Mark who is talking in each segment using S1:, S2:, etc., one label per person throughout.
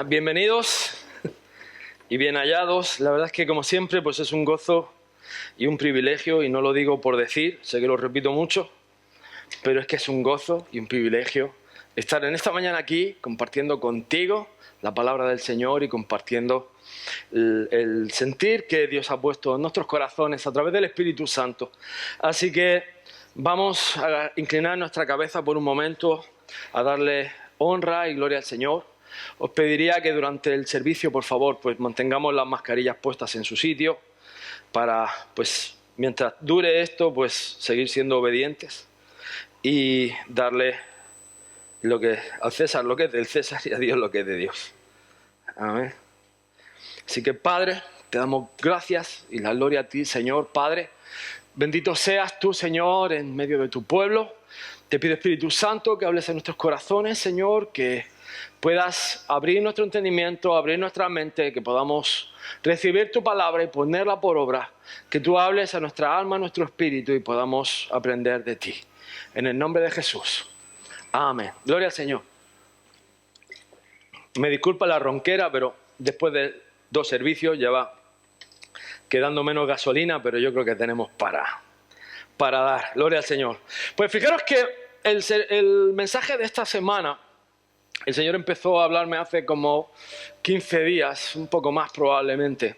S1: Bienvenidos y bien hallados. La verdad es que, como siempre, pues es un gozo y un privilegio, y no lo digo por decir, sé que lo repito mucho, pero es que es un gozo y un privilegio estar en esta mañana aquí compartiendo contigo la palabra del Señor y compartiendo el sentir que Dios ha puesto en nuestros corazones a través del Espíritu Santo. Así que vamos a inclinar nuestra cabeza por un momento, a darle honra y gloria al Señor. Os pediría que durante el servicio, por favor, pues mantengamos las mascarillas puestas en su sitio para, pues, mientras dure esto, pues seguir siendo obedientes y darle al César lo que es del César y a Dios lo que es de Dios. Amén. Así que, Padre, te damos gracias y la gloria a ti, Señor. Padre, bendito seas tú, Señor, en medio de tu pueblo. Te pido, Espíritu Santo, que hables en nuestros corazones, Señor, que puedas abrir nuestro entendimiento, abrir nuestra mente, que podamos recibir tu palabra y ponerla por obra, que tú hables a nuestra alma, a nuestro espíritu y podamos aprender de ti. En el nombre de Jesús. Amén. Gloria al Señor. Me disculpa la ronquera, pero después de 2 servicios ya va quedando menos gasolina, pero yo creo que tenemos para dar. Gloria al Señor. Pues fijaros que el mensaje de esta semana, el Señor empezó a hablarme hace como 15 días, un poco más probablemente.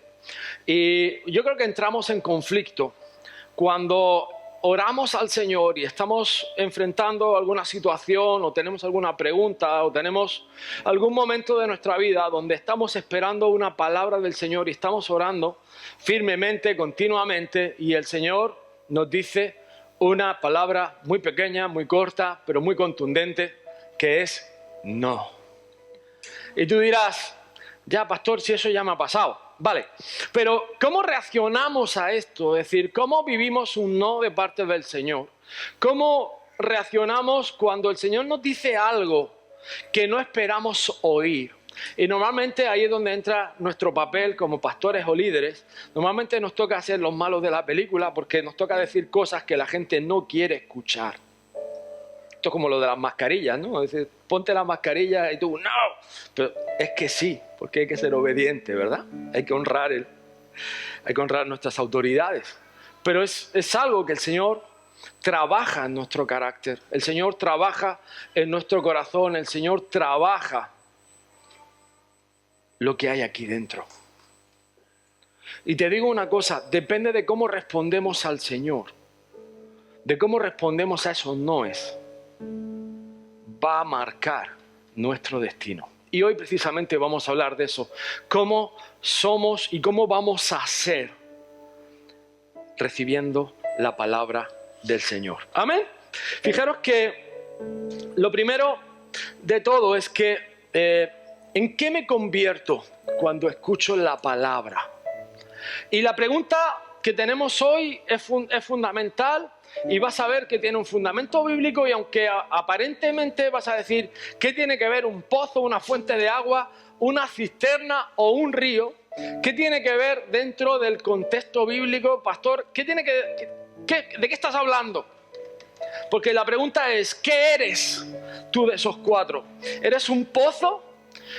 S1: Y yo creo que entramos en conflicto cuando oramos al Señor y estamos enfrentando alguna situación o tenemos alguna pregunta o tenemos algún momento de nuestra vida donde estamos esperando una palabra del Señor y estamos orando firmemente, continuamente, y el Señor nos dice una palabra muy pequeña, muy corta, pero muy contundente, que es no. Y tú dirás, ya, pastor, si eso ya me ha pasado. Vale, pero ¿cómo reaccionamos a esto? Es decir, ¿cómo vivimos un no de parte del Señor? ¿Cómo reaccionamos cuando el Señor nos dice algo que no esperamos oír? Y normalmente ahí es donde entra nuestro papel como pastores o líderes. Normalmente nos toca ser los malos de la película porque nos toca decir cosas que la gente no quiere escuchar. Esto es como lo de las mascarillas, ¿no? Es decir, ponte la mascarilla y tú, ¡no! Pero es que sí, porque hay que ser obediente, ¿verdad? Hay que honrar nuestras autoridades. Pero es algo que el Señor trabaja en nuestro carácter. El Señor trabaja en nuestro corazón. El Señor trabaja lo que hay aquí dentro. Y te digo una cosa, depende de cómo respondemos al Señor, de cómo respondemos a esos noes, va a marcar nuestro destino. Y hoy precisamente vamos a hablar de eso. Cómo somos y cómo vamos a ser recibiendo la palabra del Señor. Amén. Fijaros que lo primero de todo es que ¿en qué me convierto cuando escucho la palabra? Y la pregunta que tenemos hoy es fundamental. Y vas a ver que tiene un fundamento bíblico, y aunque aparentemente vas a decir ¿qué tiene que ver un pozo, una fuente de agua, una cisterna o un río? ¿Qué tiene que ver dentro del contexto bíblico, pastor? ¿De qué estás hablando? Porque la pregunta es, ¿qué eres tú de esos 4? ¿Eres un pozo?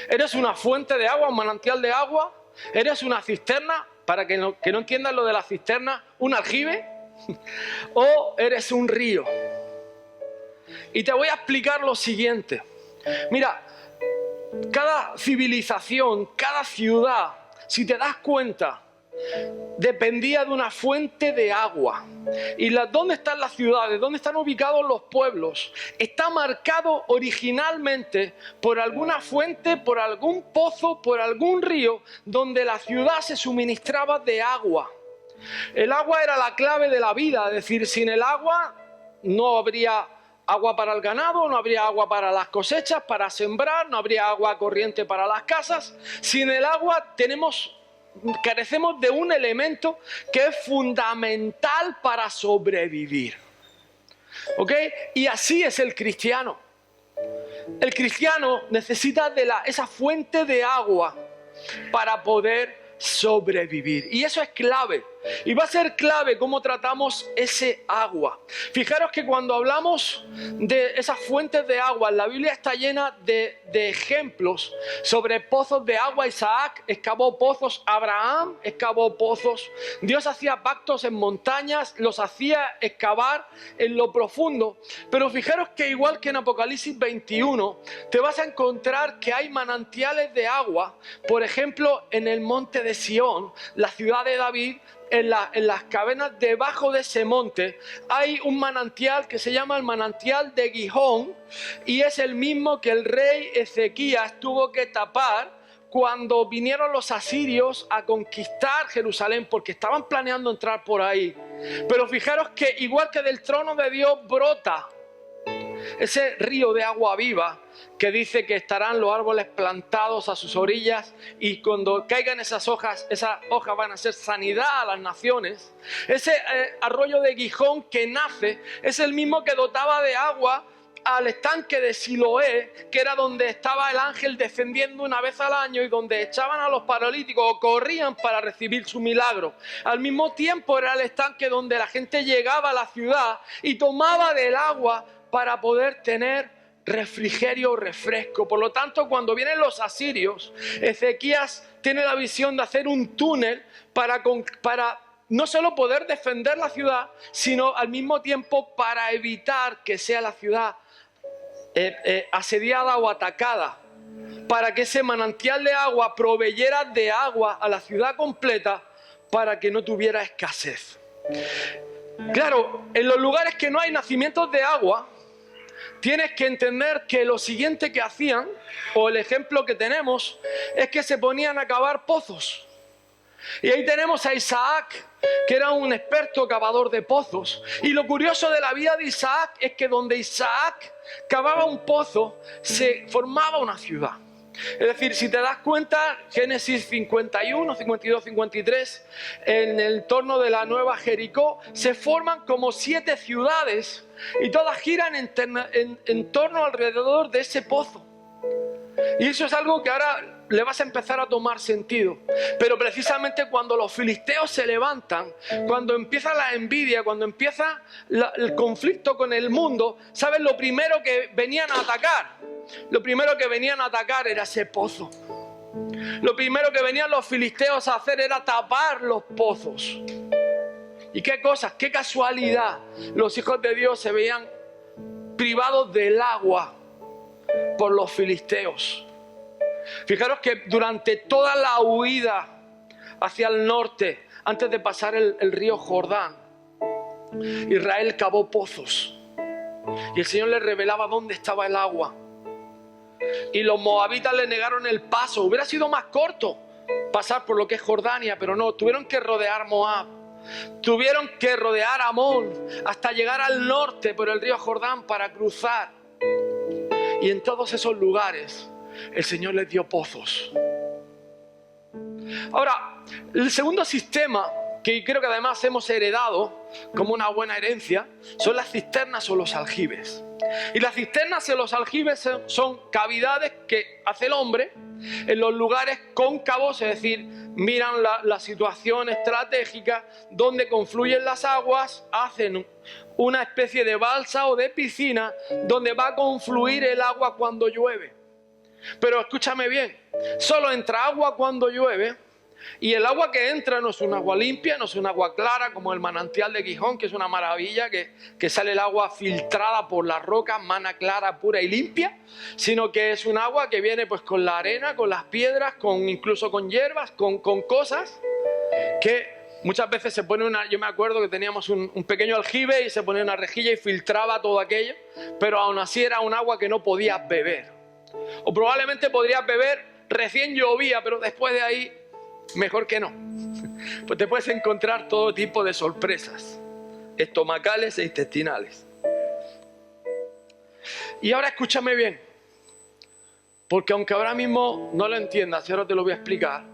S1: ¿Eres una fuente de agua, un manantial de agua? ¿Eres una cisterna? Para que no entiendan lo de la cisterna, ¿un aljibe? ¿O eres un río? Y te voy a explicar lo siguiente. Mira, cada civilización, cada ciudad, si te das cuenta, dependía de una fuente de agua. ¿Y dónde están las ciudades? ¿Dónde están ubicados los pueblos? Está marcado originalmente por alguna fuente, por algún pozo, por algún río, donde la ciudad se suministraba de agua. El agua era la clave de la vida, es decir, sin el agua no habría agua para el ganado, no habría agua para las cosechas, para sembrar, no habría agua corriente para las casas. Sin el agua carecemos de un elemento que es fundamental para sobrevivir. ¿Ok? Y así es el cristiano. El cristiano necesita de esa fuente de agua para poder sobrevivir. Y eso es clave. Y va a ser clave cómo tratamos ese agua. Fijaros que cuando hablamos de esas fuentes de agua, la Biblia está llena de ejemplos sobre pozos de agua. Isaac excavó pozos, Abraham excavó pozos. Dios hacía pactos en montañas, los hacía excavar en lo profundo. Pero fijaros que igual que en Apocalipsis 21, te vas a encontrar que hay manantiales de agua. Por ejemplo, en el monte de Sión, la ciudad de David, en las cavernas debajo de ese monte, hay un manantial que se llama el manantial de Gihón, y es el mismo que el rey Ezequías tuvo que tapar cuando vinieron los asirios a conquistar Jerusalén, porque estaban planeando entrar por ahí. Pero fijaros que igual que del trono de Dios brota ese río de agua viva, que dice que estarán los árboles plantados a sus orillas, y cuando caigan esas hojas van a ser sanidad a las naciones. Ese arroyo de Gihón que nace es el mismo que dotaba de agua al estanque de Siloé, que era donde estaba el ángel descendiendo una vez al año y donde echaban a los paralíticos o corrían para recibir su milagro. Al mismo tiempo era el estanque donde la gente llegaba a la ciudad y tomaba del agua para poder tener refrigerio o refresco. Por lo tanto, cuando vienen los asirios, Ezequías tiene la visión de hacer un túnel para no solo poder defender la ciudad, sino al mismo tiempo para evitar que sea la ciudad asediada o atacada, para que ese manantial de agua proveyera de agua a la ciudad completa, para que no tuviera escasez. Claro, en los lugares que no hay nacimientos de agua, tienes que entender que lo siguiente que hacían, o el ejemplo que tenemos, es que se ponían a cavar pozos. Y ahí tenemos a Isaac, que era un experto cavador de pozos. Y lo curioso de la vida de Isaac es que donde Isaac cavaba un pozo, se formaba una ciudad. Es decir, si te das cuenta, Génesis 51, 52, 53, en el entorno de la nueva Jericó, se forman como 7 ciudades y todas giran en torno alrededor de ese pozo. Y eso es algo que ahora le vas a empezar a tomar sentido. Pero precisamente cuando los filisteos se levantan, cuando empieza la envidia, cuando empieza el conflicto con el mundo, ¿sabes? Lo primero que venían a atacar, era ese pozo. Lo primero que venían los filisteos a hacer era tapar los pozos. Y qué cosas, qué casualidad, los hijos de Dios se veían privados del agua por los filisteos. Fijaros que durante toda la huida hacia el norte, antes de pasar el río Jordán, Israel cavó pozos y el Señor les revelaba dónde estaba el agua. Y los moabitas le negaron el paso. Hubiera sido más corto pasar por lo que es Jordania, pero no, tuvieron que rodear Moab, tuvieron que rodear Amón hasta llegar al norte por el río Jordán para cruzar. Y en todos esos lugares el Señor les dio pozos. Ahora, el segundo sistema, que creo que además hemos heredado como una buena herencia, son las cisternas o los aljibes. Y las cisternas y los aljibes son cavidades que hace el hombre en los lugares cóncavos, es decir, miran la situación estratégica donde confluyen las aguas, hacen una especie de balsa o de piscina donde va a confluir el agua cuando llueve. Pero escúchame bien, solo entra agua cuando llueve, y el agua que entra no es un agua limpia, no es un agua clara como el manantial de Gihón, que es una maravilla, que sale el agua filtrada por las rocas, mana clara, pura y limpia, sino que es un agua que viene pues con la arena, con las piedras, incluso con hierbas, con cosas que muchas veces se pone yo me acuerdo que teníamos un pequeño aljibe y se ponía una rejilla y filtraba todo aquello, pero aún así era un agua que no podías beber. O probablemente podrías beber recién llovía, pero después de ahí, mejor que no. Pues te puedes encontrar todo tipo de sorpresas estomacales e intestinales. Y ahora escúchame bien, porque aunque ahora mismo no lo entiendas, ahora te lo voy a explicar.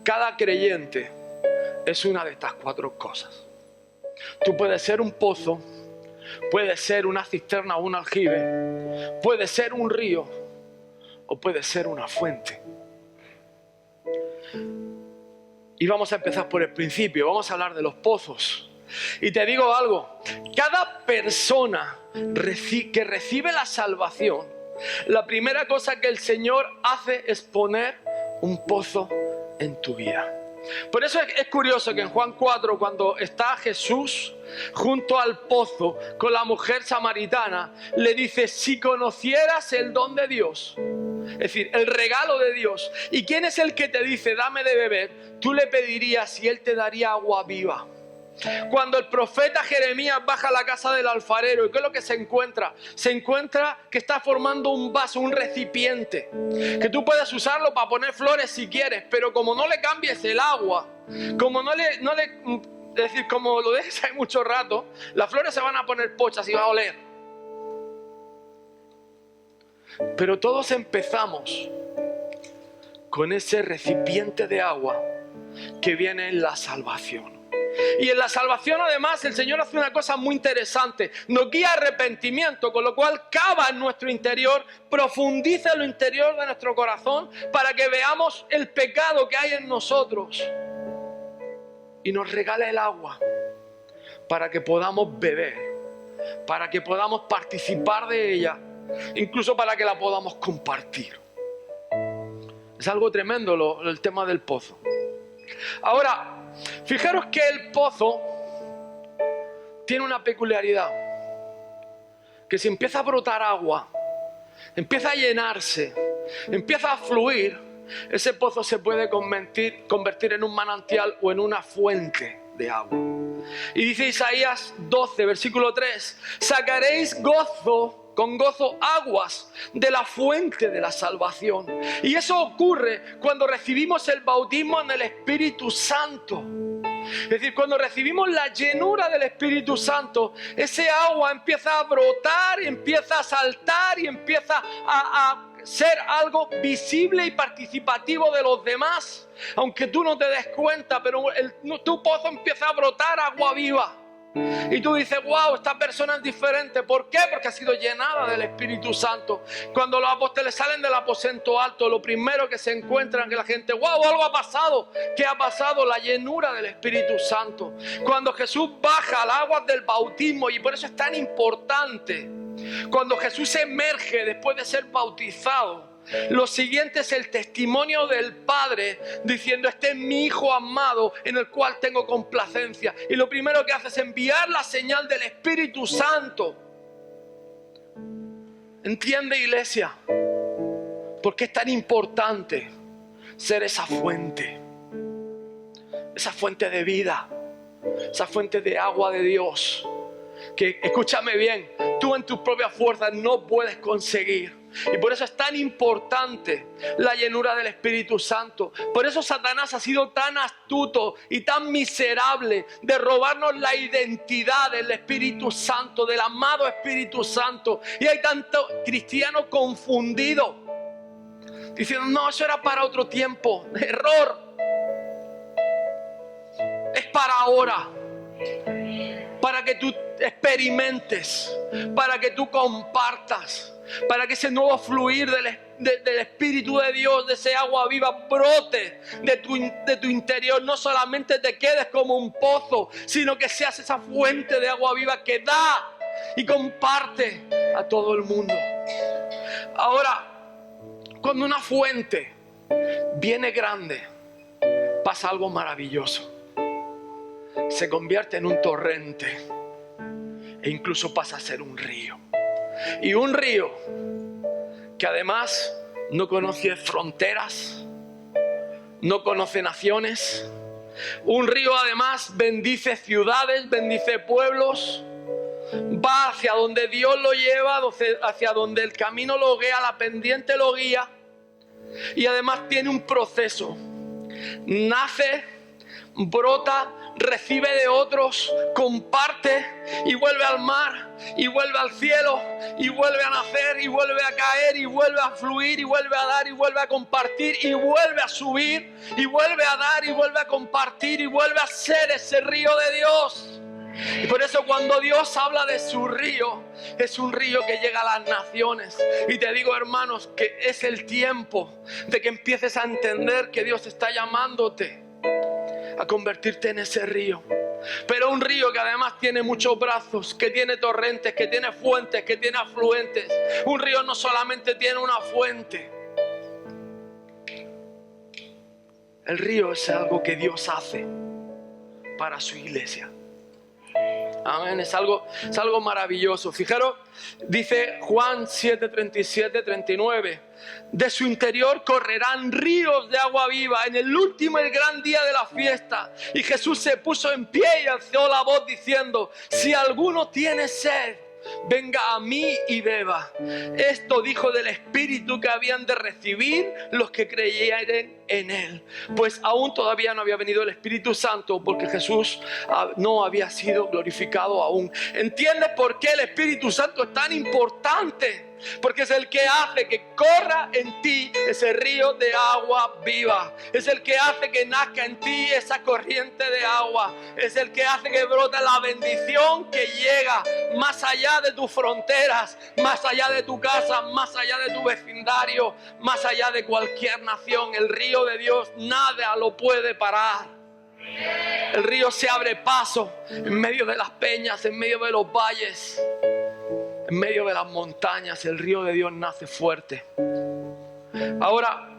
S1: Cada creyente es una de estas 4 cosas. Tú puedes ser un pozo, puedes ser una cisterna o un aljibe, puedes ser un río, o puede ser una fuente. Y vamos a empezar por el principio, vamos a hablar de los pozos. Y te digo algo, cada persona que recibe la salvación, la primera cosa que el Señor hace es poner un pozo en tu vida. Por eso es curioso que en Juan 4, cuando está Jesús junto al pozo con la mujer samaritana, le dice: si conocieras el don de Dios, es decir, el regalo de Dios, y quién es el que te dice dame de beber, tú le pedirías y él te daría agua viva. Cuando el profeta Jeremías baja a la casa del alfarero, ¿y qué es lo que se encuentra? Se encuentra que está formando un vaso, un recipiente, que tú puedes usarlo para poner flores si quieres, pero como no le cambies el agua, como es decir, como lo dejes ahí mucho rato, las flores se van a poner pochas y va a oler. Pero todos empezamos con ese recipiente de agua que viene en la salvación. Y en la salvación, además, el Señor hace una cosa muy interesante. Nos guía a arrepentimiento, con lo cual cava en nuestro interior, profundiza en lo interior de nuestro corazón para que veamos el pecado que hay en nosotros. Y nos regala el agua para que podamos beber, para que podamos participar de ella, incluso para que la podamos compartir. Es algo tremendo el tema del pozo. Ahora, fijaros que el pozo tiene una peculiaridad, que si empieza a brotar agua, empieza a llenarse, empieza a fluir, ese pozo se puede convertir en un manantial o en una fuente de agua. Y dice Isaías 12, versículo 3, sacaréis con gozo aguas de la fuente de la salvación. Y eso ocurre cuando recibimos el bautismo en el Espíritu Santo. Es decir, cuando recibimos la llenura del Espíritu Santo, ese agua empieza a brotar, empieza a saltar y empieza a ser algo visible y participativo de los demás. Aunque tú no te des cuenta, pero tu pozo empieza a brotar agua viva. Y tú dices: wow, esta persona es diferente. ¿Por qué? Porque ha sido llenada del Espíritu Santo. Cuando los apóstoles salen del aposento alto, lo primero que se encuentran que la gente: wow, algo ha pasado. ¿Qué ha pasado? La llenura del Espíritu Santo. Cuando Jesús baja al agua del bautismo, y por eso es tan importante, cuando Jesús se emerge después de ser bautizado, lo siguiente es el testimonio del Padre diciendo: este es mi Hijo amado en el cual tengo complacencia. Y lo primero que hace es enviar la señal del Espíritu Santo. ¿Entiende, iglesia? ¿Por qué es tan importante ser esa fuente? Esa fuente de vida, esa fuente de agua de Dios, que, escúchame bien, tú en tus propias fuerzas no puedes conseguir. Y por eso es tan importante la llenura del Espíritu Santo. Por eso Satanás ha sido tan astuto y tan miserable de robarnos la identidad del Espíritu Santo, del amado Espíritu Santo. Y hay tanto cristiano confundido, diciendo: no, eso era para otro tiempo. Error. Es para ahora. Para que tú experimentes, para que tú compartas, para que ese nuevo fluir del Espíritu de Dios, de ese agua viva, brote de tu interior. No solamente te quedes como un pozo, sino que seas esa fuente de agua viva que da y comparte a todo el mundo. Ahora, cuando una fuente viene grande, pasa algo maravilloso. Se convierte en un torrente e incluso pasa a ser un río. Y un río que además no conoce fronteras, no conoce naciones. Un río además bendice ciudades, bendice pueblos. Va hacia donde Dios lo lleva, hacia donde el camino lo guía, la pendiente lo guía. Y además tiene un proceso. Nace, brota, recibe de otros, comparte y vuelve al mar y vuelve al cielo y vuelve a nacer y vuelve a caer y vuelve a fluir y vuelve a dar y vuelve a compartir y vuelve a subir y vuelve a dar y vuelve a compartir y vuelve a ser ese río de Dios. Y por eso cuando Dios habla de su río, es un río que llega a las naciones. Y te digo, hermanos, que es el tiempo de que empieces a entender que Dios está llamándote a convertirte en ese río. Pero un río que además tiene muchos brazos, que tiene torrentes, que tiene fuentes, que tiene afluentes. Un río no solamente tiene una fuente. El río es algo que Dios hace para su iglesia. Amén, es algo maravilloso. Fijaros, dice Juan 7:37, 39. De su interior correrán ríos de agua viva en el último y gran día de la fiesta. Y Jesús se puso en pie y alzó la voz diciendo: si alguno tiene sed, venga a mí y beba. Esto dijo del Espíritu que habían de recibir los que creyeren en Él. Pues aún todavía no había venido el Espíritu Santo, porque Jesús no había sido glorificado aún. ¿Entiendes por qué el Espíritu Santo es tan importante? Porque es el que hace que corra en ti ese río de agua viva. Es el que hace que nazca en ti esa corriente de agua. Es el que hace que brote la bendición que llega más allá de tus fronteras, más allá de tu casa, más allá de tu vecindario, más allá de cualquier nación. El río de Dios nada lo puede parar. El río se abre paso en medio de las peñas, en medio de los valles, en medio de las montañas. El río de Dios nace fuerte. Ahora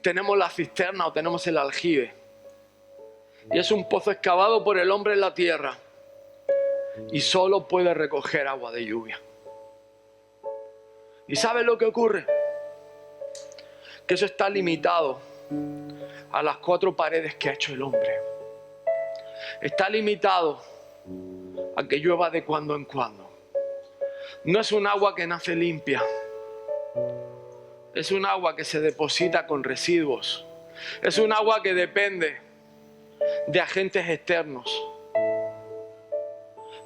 S1: tenemos la cisterna o tenemos el aljibe. Y es un pozo excavado por el hombre en la tierra. Y solo puede recoger agua de lluvia. ¿Y sabes lo que ocurre? Que eso está limitado a las 4 paredes que ha hecho el hombre. Está limitado a que llueva de cuando en cuando. No es un agua que nace limpia. Es un agua que se deposita con residuos. Es un agua que depende de agentes externos.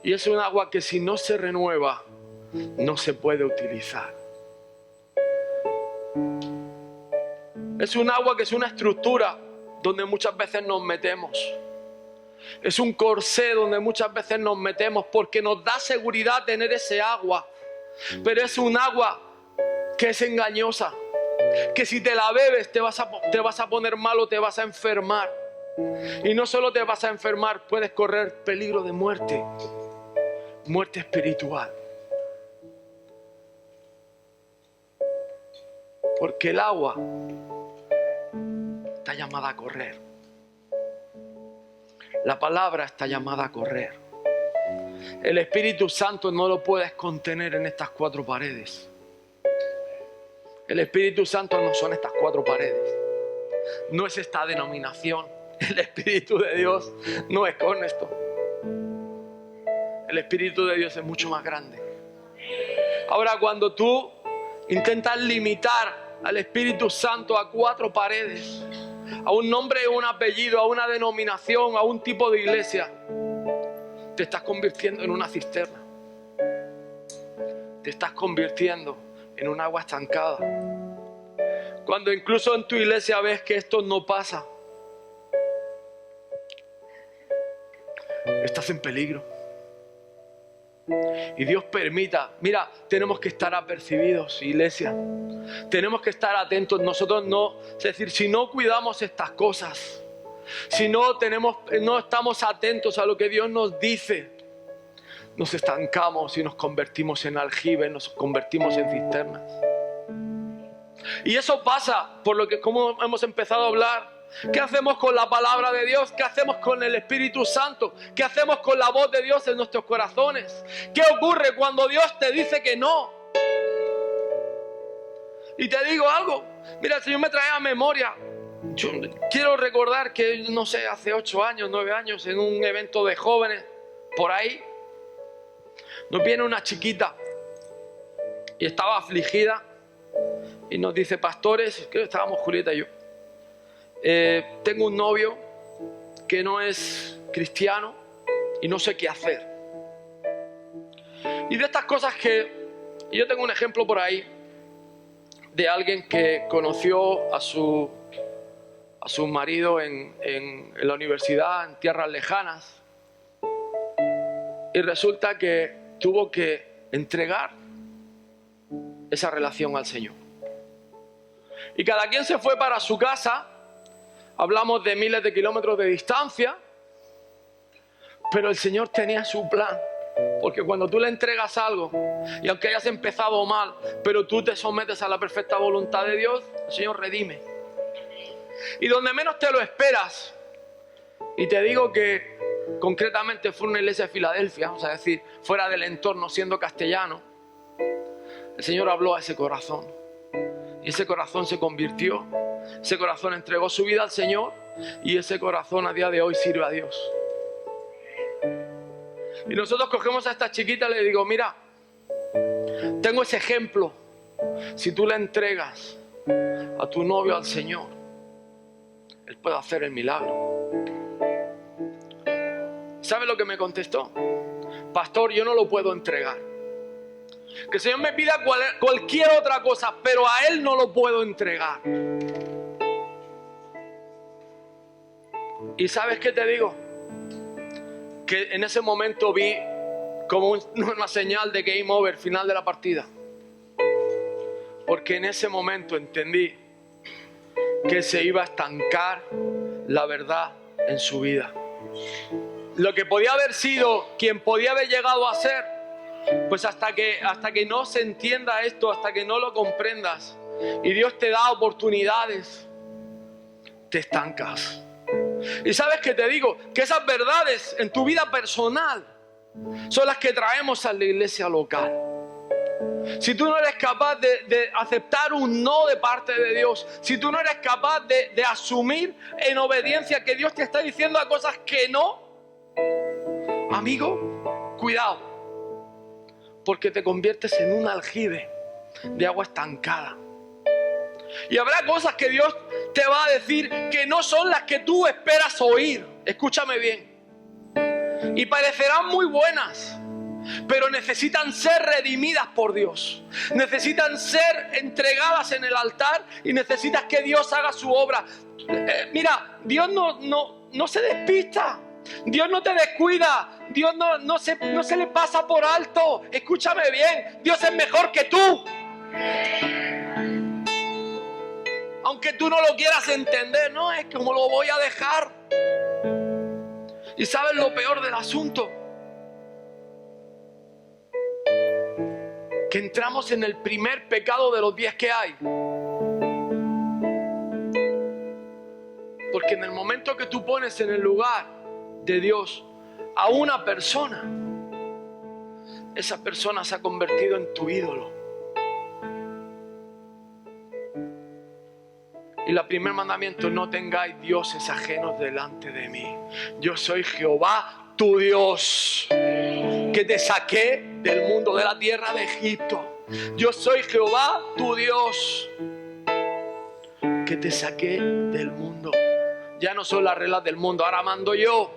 S1: Y es un agua que si no se renueva, no se puede utilizar. Es un agua que es una estructura donde muchas veces nos metemos. Es un corsé donde muchas veces nos metemos porque nos da seguridad tener ese agua. Pero es un agua que es engañosa, que si te la bebes te vas a poner mal o te vas a enfermar. Y no solo te vas a enfermar, puedes correr peligro de muerte, muerte espiritual. Porque el agua está llamada a correr. La palabra está llamada a correr. El Espíritu Santo no lo puedes contener en estas 4 paredes. El Espíritu Santo no son estas 4 paredes. No es esta denominación. El Espíritu de Dios no es con esto. El Espíritu de Dios es mucho más grande. Ahora, cuando tú intentas limitar al Espíritu Santo a 4 paredes, a un nombre, a un apellido, a una denominación, a un tipo de iglesia, te estás convirtiendo en una cisterna. Te estás convirtiendo en un agua estancada. Cuando incluso en tu iglesia ves que esto no pasa, estás en peligro. Y Dios permita. Mira, tenemos que estar apercibidos, iglesia. Tenemos que estar atentos. Nosotros no, es decir, si no cuidamos estas cosas, si no estamos atentos a lo que Dios nos dice, nos estancamos y nos convertimos en aljibes, nos convertimos en cisternas. Y eso pasa por lo que, como hemos empezado a hablar, ¿qué hacemos con la palabra de Dios? ¿Qué hacemos con el Espíritu Santo? ¿Qué hacemos con la voz de Dios en nuestros corazones? ¿Qué ocurre cuando Dios te dice que no? Y te digo algo, mira, el Señor me trae a memoria. Yo quiero recordar que, no sé, hace 8 años, 9 años, en un evento de jóvenes, por ahí, nos viene una chiquita y estaba afligida y nos dice: pastores, creo que estábamos Julieta y yo, tengo un novio que no es cristiano y no sé qué hacer. Y de estas cosas yo tengo un ejemplo por ahí de alguien que conoció a su marido en la universidad, en tierras lejanas, y resulta que tuvo que entregar esa relación al Señor. Y cada quien se fue para su casa hablamos de miles de kilómetros de distancia, pero el Señor tenía su plan. Porque cuando tú le entregas algo, y aunque hayas empezado mal, pero tú te sometes a la perfecta voluntad de Dios, el Señor redime. Y donde menos te lo esperas, y te digo que concretamente fue una iglesia de Filadelfia, o sea, es decir, fuera del entorno, siendo castellano, el Señor habló a ese corazón. Y ese corazón se convirtió, ese corazón entregó su vida al Señor, y ese corazón a día de hoy sirve a Dios. Y nosotros cogemos a esta chiquita y le digo, mira, tengo ese ejemplo. Si tú le entregas a tu novio al Señor, Él puede hacer el milagro. ¿Sabe lo que me contestó? Pastor, yo no lo puedo entregar. Que el Señor me pida cualquier otra cosa, pero a Él no lo puedo entregar. ¿Y sabes qué te digo? Que en ese momento vi como una señal de game over, final de la partida. Porque en ese momento entendí que se iba a estancar la verdad en su vida. Lo que podía haber sido, quien podía haber llegado a ser, pues hasta que no se entienda esto, hasta que no lo comprendas, y Dios te da oportunidades, te estancas. Y sabes que te digo, que esas verdades en tu vida personal son las que traemos a la iglesia local. Si tú no eres capaz de aceptar un no de parte de Dios, si tú no eres capaz de asumir en obediencia que Dios te está diciendo a cosas que no, amigo, cuidado, porque te conviertes en un aljibe de agua estancada. Y habrá cosas que Dios te va a decir que no son las que tú esperas oír. Escúchame bien. Y parecerán muy buenas, pero necesitan ser redimidas por Dios. Necesitan ser entregadas en el altar y necesitas que Dios haga su obra. Mira, Dios no se despista. Dios no te descuida. Dios no se le pasa por alto. Escúchame bien. Dios es mejor que tú. Aunque tú no lo quieras entender, no es como lo voy a dejar. ¿Y sabes lo peor del asunto? Que entramos en el primer pecado de los 10 que hay. Porque en el momento que tú pones en el lugar de Dios a una persona, esa persona se ha convertido en tu ídolo. Y el primer mandamiento: no tengáis dioses ajenos delante de mí. Yo soy Jehová tu Dios, que te saqué del mundo, de la tierra de Egipto. Yo soy Jehová tu Dios, que te saqué del mundo. Ya no son las reglas del mundo, ahora mando yo.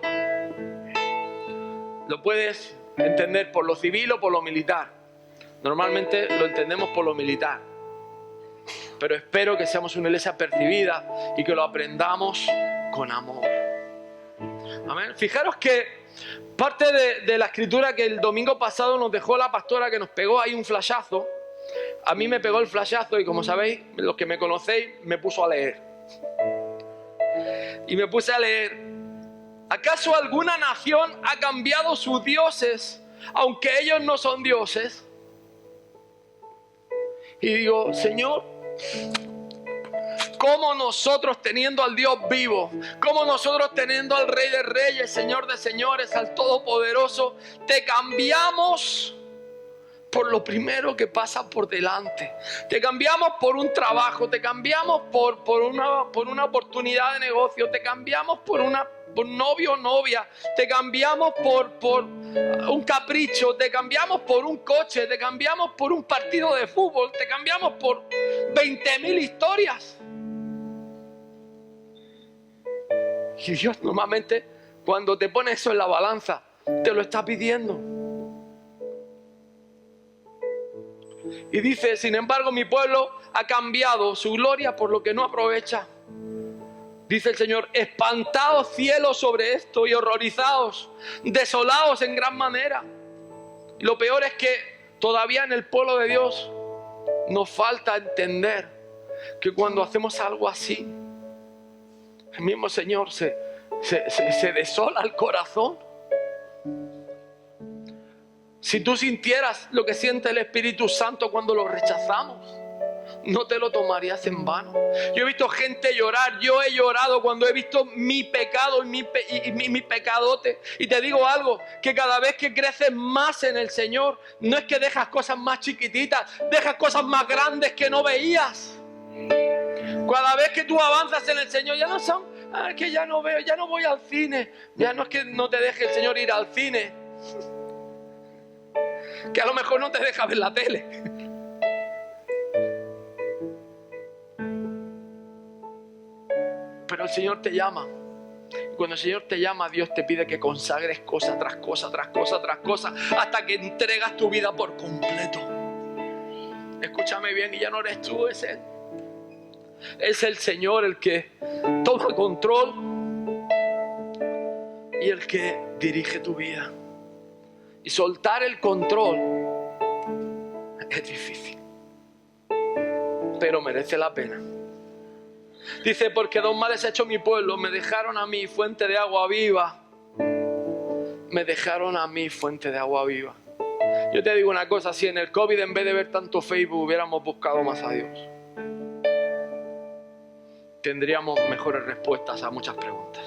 S1: Lo puedes entender por lo civil o por lo militar. Normalmente lo entendemos por lo militar. Pero espero que seamos una iglesia percibida y que lo aprendamos con amor. Amén. Fijaros que parte de la escritura que el domingo pasado nos dejó la pastora, que nos pegó ahí un flashazo. A mí me pegó el flashazo y, como sabéis, los que me conocéis, me puso a leer. Y me puse a leer: ¿acaso alguna nación ha cambiado sus dioses, aunque ellos no son dioses? Y digo, Señor, ¿cómo nosotros, teniendo al Dios vivo, cómo nosotros, teniendo al Rey de Reyes, Señor de Señores, al Todopoderoso, te cambiamos por lo primero que pasa por delante? Te cambiamos por un trabajo, te cambiamos por una oportunidad de negocio, te cambiamos por novio o novia, te cambiamos por un capricho, te cambiamos por un coche, te cambiamos por un partido de fútbol, te cambiamos por 20.000 historias. Y Dios normalmente, cuando te pone eso en la balanza, te lo está pidiendo. Y dice: sin embargo, mi pueblo ha cambiado su gloria por lo que no aprovecha. Dice el Señor: espantaos cielos sobre esto y horrorizaos, desolaos en gran manera. Y lo peor es que todavía en el pueblo de Dios nos falta entender que cuando hacemos algo así, el mismo Señor se desola el corazón. Si tú sintieras lo que siente el Espíritu Santo cuando lo rechazamos, no te lo tomarías en vano. Yo he visto gente llorar. Yo he llorado cuando he visto mi pecado y mi pecadote. Y te digo algo, que cada vez que creces más en el Señor, no es que dejas cosas más chiquititas, dejas cosas más grandes que no veías. Cada vez que tú avanzas en el Señor, ya no son, es que ya no veo, ya no voy al cine. Ya no es que no te deje el Señor ir al cine, que a lo mejor no te deja ver la tele. Pero el Señor te llama. Y cuando el Señor te llama, Dios te pide que consagres cosa tras cosa, tras cosa, tras cosa, hasta que entregas tu vida por completo. Escúchame bien, y ya no eres tú, es Él. Es el Señor el que toma control y el que dirige tu vida. Y soltar el control es difícil, pero merece la pena. Dice, porque dos males ha hecho mi pueblo, me dejaron a mí fuente de agua viva. Me dejaron a mí fuente de agua viva. Yo te digo una cosa, si en el COVID en vez de ver tanto Facebook hubiéramos buscado más a Dios, tendríamos mejores respuestas a muchas preguntas.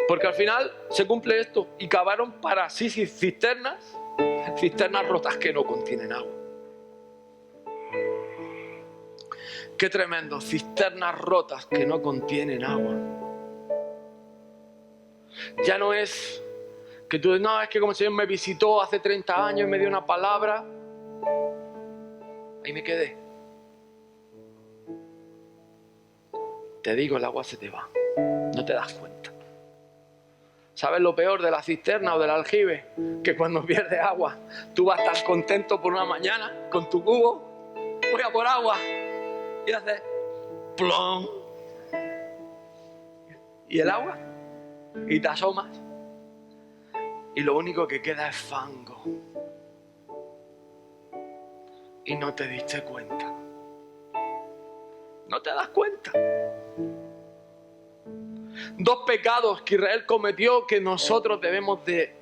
S1: Porque al final se cumple esto y cavaron para sí cisternas rotas que no contienen agua. Qué tremendo, cisternas rotas que no contienen agua. Ya no es que tú dices, no, es que como el Señor me visitó hace 30 años y me dio una palabra, ahí me quedé. Te digo, el agua se te va, no te das cuenta. ¿Sabes lo peor de la cisterna o del aljibe? Que cuando pierdes agua, tú vas tan contento por una mañana con tu cubo, voy a por agua, y haces plom, y el agua, y te asomas, y lo único que queda es fango, y no te diste cuenta, no te das cuenta. Dos pecados que Israel cometió que nosotros debemos de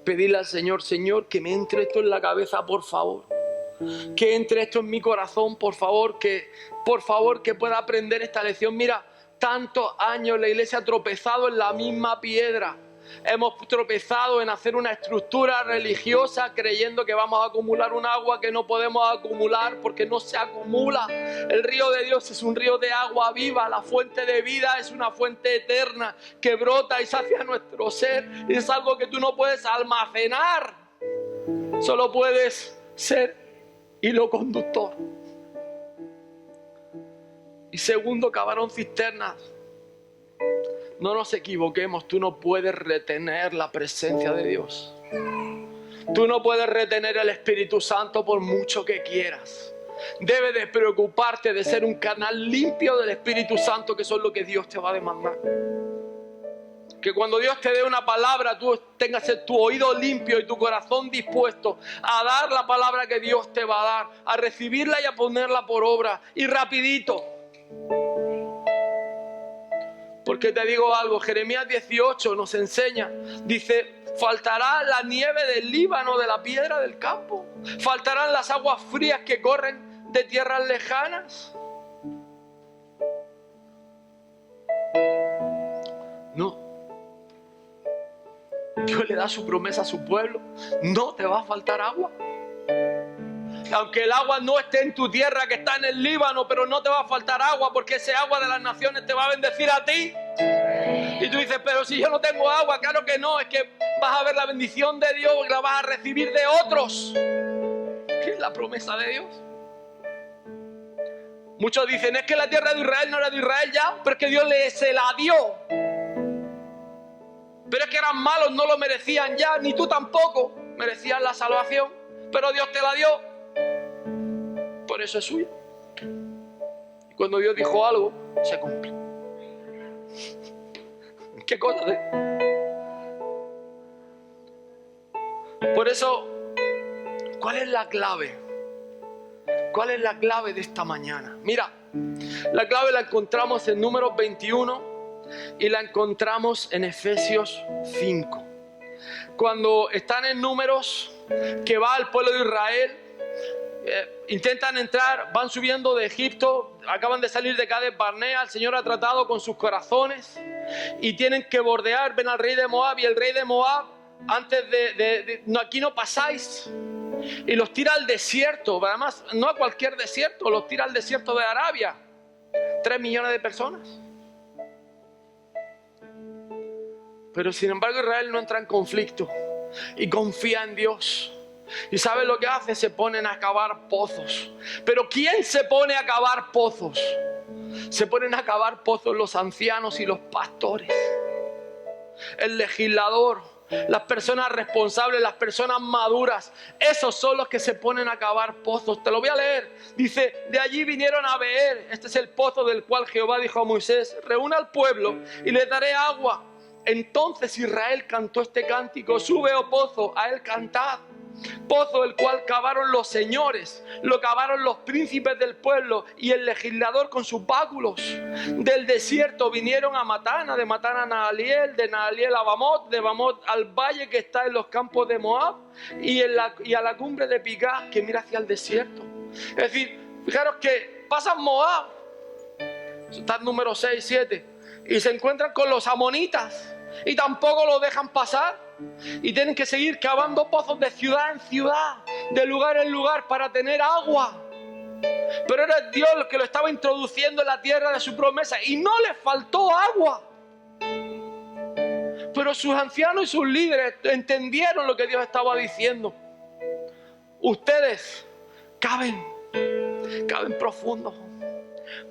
S1: pedirle al Señor, Señor, que me entre esto en la cabeza, por favor. Que entre esto en mi corazón, por favor, que pueda aprender esta lección. Mira, tantos años la iglesia ha tropezado en la misma piedra. Hemos tropezado en hacer una estructura religiosa creyendo que vamos a acumular un agua que no podemos acumular porque no se acumula. El río de Dios es un río de agua viva. La fuente de vida es una fuente eterna que brota y sacia nuestro ser. Y es algo que tú no puedes almacenar. Solo puedes ser hilo conductor. Y segundo, cavaron cisternas. No nos equivoquemos, tú no puedes retener la presencia de Dios. Tú no puedes retener el Espíritu Santo por mucho que quieras. Debes de preocuparte de ser un canal limpio del Espíritu Santo, que eso es lo que Dios te va a demandar. Que cuando Dios te dé una palabra, tú tengas tu oído limpio y tu corazón dispuesto a dar la palabra que Dios te va a dar, a recibirla y a ponerla por obra, y rapidito. Porque te digo algo, Jeremías 18 nos enseña, dice, faltará la nieve del Líbano, de la piedra del campo, faltarán las aguas frías que corren de tierras lejanas. No. Dios le da su promesa a su pueblo, no te va a faltar agua. Aunque el agua no esté en tu tierra, que está en el Líbano, pero no te va a faltar agua, porque ese agua de las naciones te va a bendecir a ti. Y tú dices, pero si yo no tengo agua, claro que no, es que vas a ver la bendición de Dios y la vas a recibir de otros. ¿Qué es la promesa de Dios? Muchos dicen, es que la tierra de Israel no era de Israel ya, pero es que Dios se la dio. Pero es que eran malos, no lo merecían ya, ni tú tampoco merecías la salvación, pero Dios te la dio. Por eso es suya. Y cuando Dios dijo algo, se cumple. ¿Qué cosa? Por eso, ¿cuál es la clave ¿Cuál es la clave de esta mañana? Mira, la clave la encontramos en Números 21 y la encontramos en Efesios 5. Cuando están en Números, que va el pueblo de Israel, intentan entrar, van subiendo de Egipto, acaban de salir de Cades Barnea, el Señor ha tratado con sus corazones y tienen que bordear, ven al rey de Moab y el rey de Moab, antes no, aquí no pasáis, y los tira al desierto, además no a cualquier desierto, los tira al desierto de Arabia, 3 millones de personas. Pero sin embargo Israel no entra en conflicto y confía en Dios. ¿Y sabe lo que hace? Se ponen a cavar pozos. ¿Pero quién se pone a cavar pozos? Se ponen a cavar pozos los ancianos y los pastores. El legislador, las personas responsables, las personas maduras. Esos son los que se ponen a cavar pozos. Te lo voy a leer. Dice, de allí vinieron a Beer. Este es el pozo del cual Jehová dijo a Moisés, reúna al pueblo y les daré agua. Entonces Israel cantó este cántico, sube, oh pozo, a él cantad. Pozo el cual cavaron los señores, lo cavaron los príncipes del pueblo y el legislador con sus báculos. Del desierto vinieron a Matana, de Matana a Nahaliel, de Nahaliel a Bamot, de Bamot al valle que está en los campos de Moab y a la cumbre de Pigá que mira hacia el desierto. Es decir, fijaros que pasan Moab, está el número 6, 7, y se encuentran con los amonitas y tampoco lo dejan pasar. Y tienen que seguir cavando pozos de ciudad en ciudad, de lugar en lugar para tener agua. Pero era Dios el que lo estaba introduciendo en la tierra de su promesa y no les faltó agua. Pero sus ancianos y sus líderes entendieron lo que Dios estaba diciendo. Ustedes caven profundo.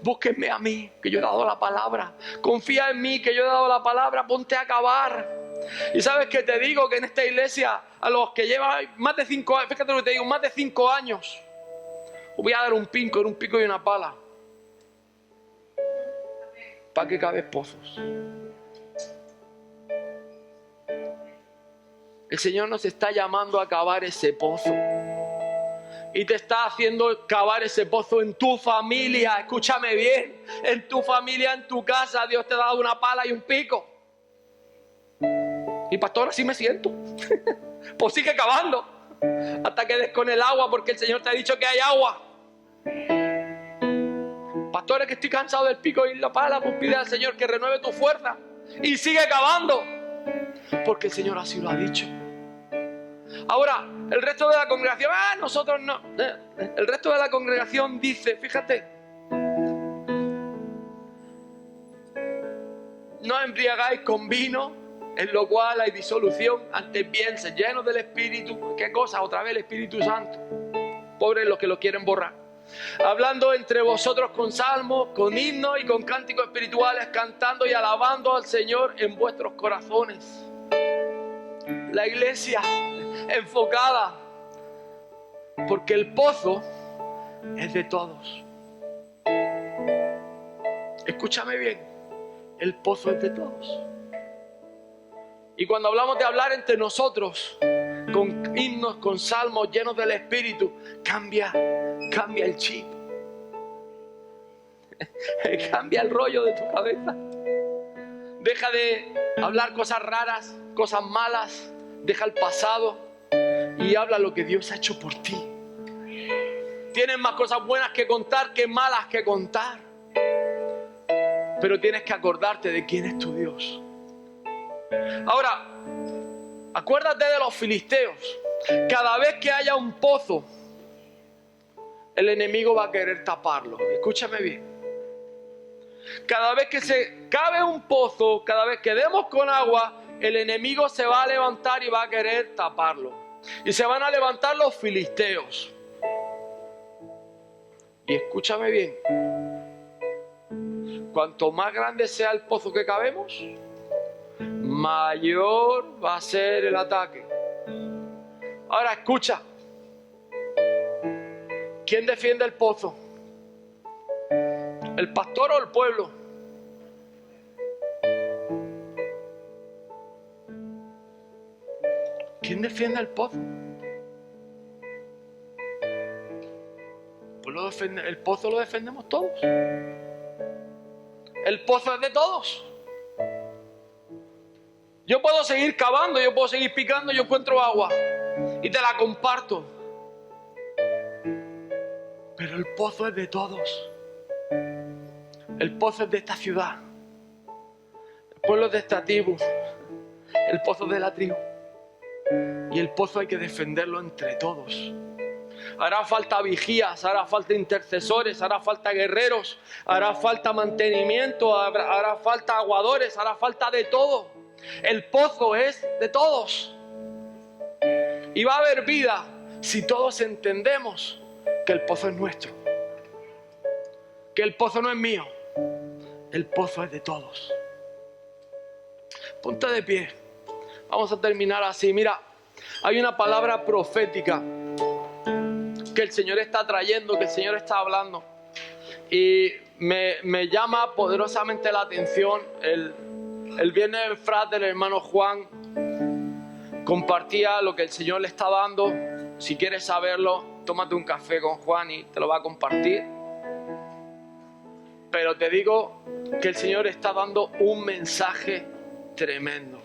S1: Búsquenme a mí, que yo he dado la palabra. Confía en mí, que yo he dado la palabra. Ponte a cavar. Y sabes que te digo que en esta iglesia, a los que llevan más de 5 años, fíjate lo que te digo, más de 5 años, os voy a dar un pico y una pala para que caves pozos. El Señor nos está llamando a cavar ese pozo. Y te está haciendo cavar ese pozo en tu familia. Escúchame bien. En tu familia, en tu casa, Dios te ha dado una pala y un pico. Y pastor, así me siento. Pues sigue cavando hasta que des con el agua, porque el Señor te ha dicho que hay agua. Pastor, es que estoy cansado del pico y la pala, pues pide al Señor que renueve tu fuerza y sigue cavando, porque el Señor así lo ha dicho. Ahora, el resto de la congregación, nosotros no. El resto de la congregación dice, fíjate, no embriagáis con vino, en lo cual hay disolución, antes bien, se llenos del Espíritu. ¿Qué cosa? Otra vez el Espíritu Santo. Pobres los que lo quieren borrar. Hablando entre vosotros con salmos, con himnos y con cánticos espirituales, cantando y alabando al Señor en vuestros corazones. La iglesia enfocada, porque el pozo es de todos. Escúchame bien, el pozo es de todos. Y cuando hablamos de hablar entre nosotros, con himnos, con salmos llenos del Espíritu, cambia el chip. Cambia el rollo de tu cabeza. Deja de hablar cosas raras, cosas malas. Deja el pasado y habla lo que Dios ha hecho por ti. Tienes más cosas buenas que contar que malas que contar. Pero tienes que acordarte de quién es tu Dios. Ahora, acuérdate de los filisteos. Cada vez que haya un pozo, el enemigo va a querer taparlo. Escúchame bien. Cada vez que se cabe un pozo, cada vez que demos con agua, el enemigo se va a levantar y va a querer taparlo. Y se van a levantar los filisteos. Y escúchame bien. Cuanto más grande sea el pozo que cabemos, mayor va a ser el ataque. Ahora escucha. ¿Quién defiende el pozo? ¿El pastor o el pueblo? ¿Quién defiende el pozo? Pues pues el pozo lo defendemos todos. El pozo es de todos. Yo puedo seguir cavando, yo puedo seguir picando, yo encuentro agua y te la comparto. Pero el pozo es de todos. El pozo es de esta ciudad. El pueblo es de esta tribu. El pozo es de la tribu. Y el pozo hay que defenderlo entre todos. Hará falta vigías, hará falta intercesores, hará falta guerreros, hará falta mantenimiento, hará falta aguadores, hará falta de todo. El pozo es de todos. Y va a haber vida si todos entendemos que el pozo es nuestro. Que el pozo no es mío. El pozo es de todos. Ponte de pie. Vamos a terminar así. Mira, hay una palabra profética que el Señor está trayendo, que el Señor está hablando. Y me llama poderosamente la atención. El viernes en Frate, el hermano Juan compartía lo que el Señor le está dando. Si quieres saberlo, tómate un café con Juan y te lo va a compartir. Pero te digo que el Señor está dando un mensaje tremendo.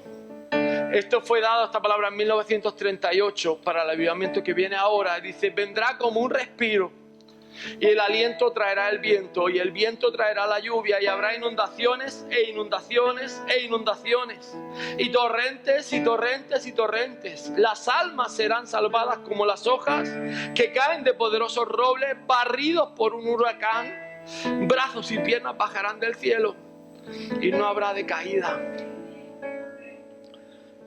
S1: Esto fue dado, esta palabra, en 1938 para el avivamiento que viene ahora. Dice, vendrá como un respiro y el aliento traerá el viento y el viento traerá la lluvia y habrá inundaciones e inundaciones e inundaciones y torrentes y torrentes y torrentes. Las almas serán salvadas como las hojas que caen de poderosos robles barridos por un huracán. Brazos y piernas bajarán del cielo y no habrá decaída.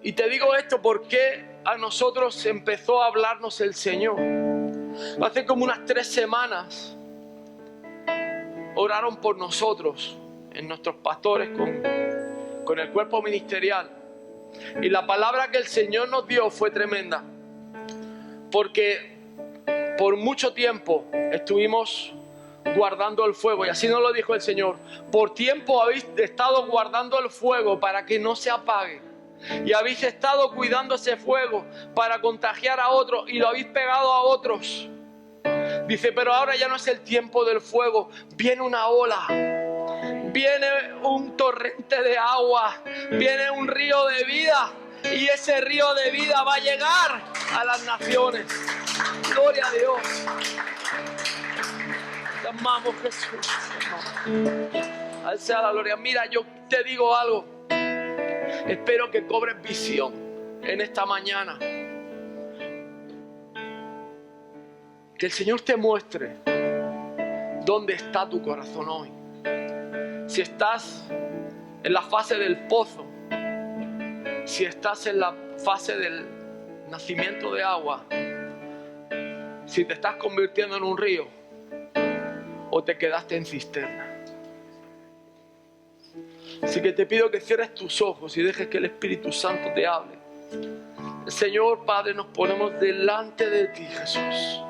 S1: Y te digo esto porque a nosotros empezó a hablarnos el Señor. Hace como unas 3 semanas oraron por nosotros, en nuestros pastores, con el cuerpo ministerial. Y la palabra que el Señor nos dio fue tremenda. Porque por mucho tiempo estuvimos guardando el fuego. Y así nos lo dijo el Señor. Por tiempo habéis estado guardando el fuego para que no se apague. Y habéis estado cuidando ese fuego para contagiar a otros y lo habéis pegado a otros. Dice, pero ahora ya no es el tiempo del fuego. Viene una ola, viene un torrente de agua, viene un río de vida. Y ese río de vida va a llegar a las naciones. Gloria a Dios. Te amamos, Jesús. Al sea la gloria. Mira, yo te digo algo. Espero que cobres visión en esta mañana. Que el Señor te muestre dónde está tu corazón hoy. Si estás en la fase del pozo, si estás en la fase del nacimiento de agua, si te estás convirtiendo en un río o te quedaste en cisterna. Así que te pido que cierres tus ojos y dejes que el Espíritu Santo te hable. Señor Padre, nos ponemos delante de ti, Jesús.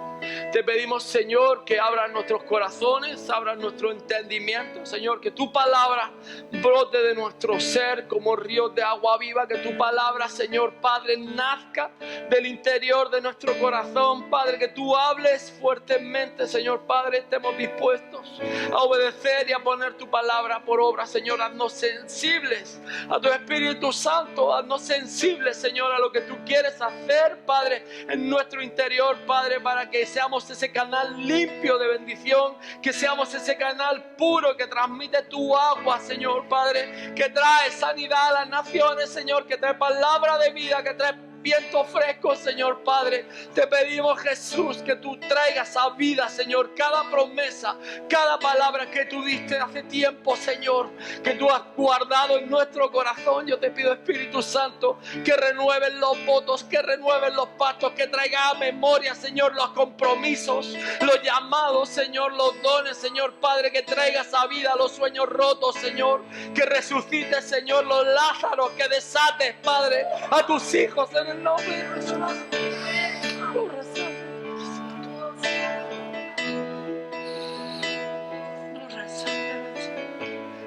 S1: Te pedimos, Señor, que abras nuestros corazones, abras nuestro entendimiento. Señor, que tu palabra brote de nuestro ser como ríos de agua viva. Que tu palabra, Señor Padre, nazca del interior de nuestro corazón. Padre, que tú hables fuertemente, Señor Padre. Estemos dispuestos a obedecer y a poner tu palabra por obra. Señor, haznos sensibles a tu Espíritu Santo. Haznos sensibles, Señor, a lo que tú quieres hacer, Padre, en nuestro interior, Padre, para que seamos ese canal limpio de bendición, que seamos ese canal puro que transmite tu agua, Señor Padre, que trae sanidad a las naciones, Señor, que trae palabra de vida, que trae viento fresco, Señor Padre. Te pedimos, Jesús, que tú traigas a vida, Señor, cada promesa, cada palabra que tú diste hace tiempo, Señor, que tú has guardado en nuestro corazón. Yo te pido, Espíritu Santo, que renueven los votos, que renueven los pactos, que traiga a memoria, Señor, los compromisos, los llamados, Señor, los dones, Señor Padre, que traigas a vida los sueños rotos, Señor, que resucites, Señor, los Lázaros, que desates, Padre, a tus hijos en el nombre de Jesús.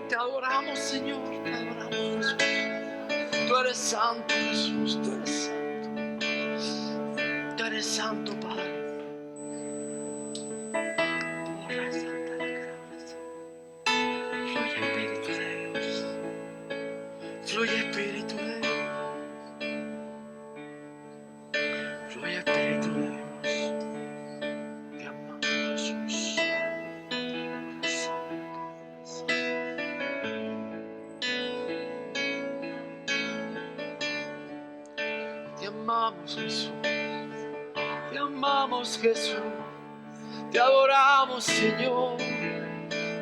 S1: Te adoramos, Señor, te adoramos, Jesús. Tú eres santo, Jesús, tú eres santo. Tú eres santo, Padre. amamos, Jesús. Te amamos, Jesús. Te adoramos, Señor.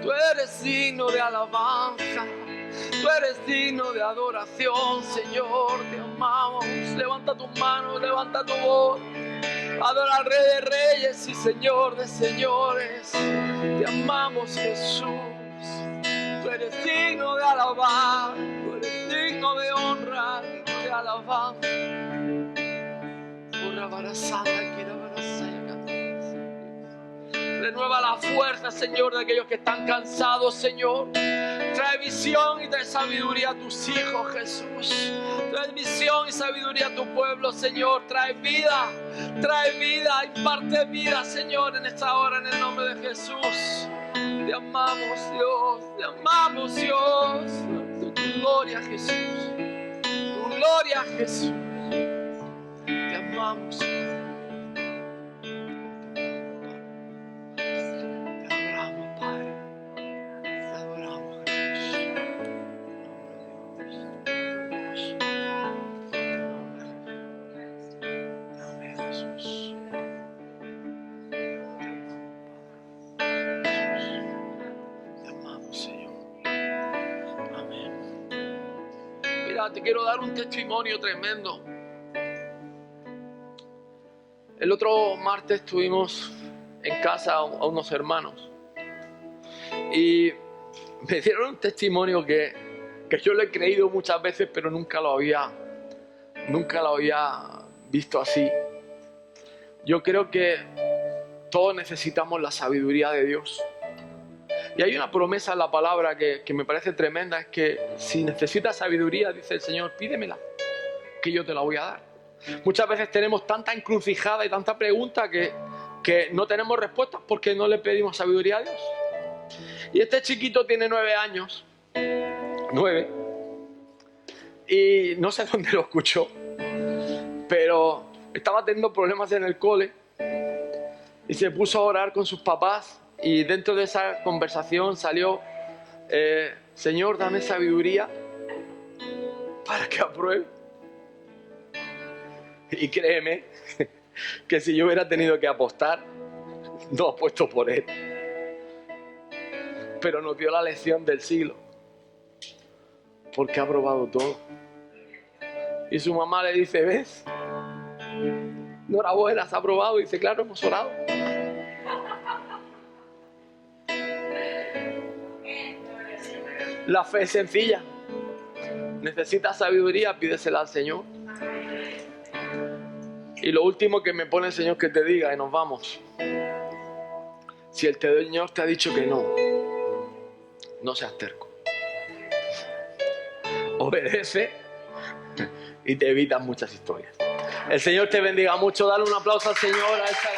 S1: Tú eres digno de alabanza. Tú eres digno de adoración, Señor. Te amamos. Levanta tus manos, levanta tu voz. Adora al Rey de Reyes y Señor de Señores. Te amamos, Jesús. Tú eres digno de alabar. Tú eres digno de honra, digno de alabanza. Renueva la fuerza, Señor, de aquellos que están cansados, Señor. Trae visión y trae sabiduría a tus hijos, Jesús. Trae visión y sabiduría a tu pueblo, Señor. Trae vida, imparte vida, Señor, en esta hora, en el nombre de Jesús. Te amamos, Dios. Te amamos, Dios. Tu gloria, Jesús. Tu gloria, Jesús. Te amamos, Señor. Te quiero dar un testimonio tremendo. El otro martes estuvimos en casa a unos hermanos y me dieron un testimonio que yo lo he creído muchas veces, pero nunca lo había visto así. Yo creo que todos necesitamos la sabiduría de Dios. Y hay una promesa en la palabra que me parece tremenda, es que si necesitas sabiduría, dice el Señor, pídemela, que yo te la voy a dar. Muchas veces tenemos tanta encrucijada y tanta pregunta que no tenemos respuestas porque no le pedimos sabiduría a Dios. Y este chiquito tiene 9 años, 9, y no sé dónde lo escuchó, pero estaba teniendo problemas en el cole y se puso a orar con sus papás. Y dentro de esa conversación salió, Señor, dame sabiduría para que apruebe. Y créeme que si yo hubiera tenido que apostar, no apuesto por él. Pero nos dio la lección del siglo, porque ha aprobado todo. Y su mamá le dice, ¿ves? Enhorabuena, has aprobado. Y dice, claro, hemos orado. La fe es sencilla. Necesitas sabiduría, pídesela al Señor. Y lo último que me pone el Señor que te diga, y nos vamos. Si el Señor te ha dicho que no, no seas terco. Obedece y te evitas muchas historias. El Señor te bendiga mucho. Dale un aplauso al Señor. A esta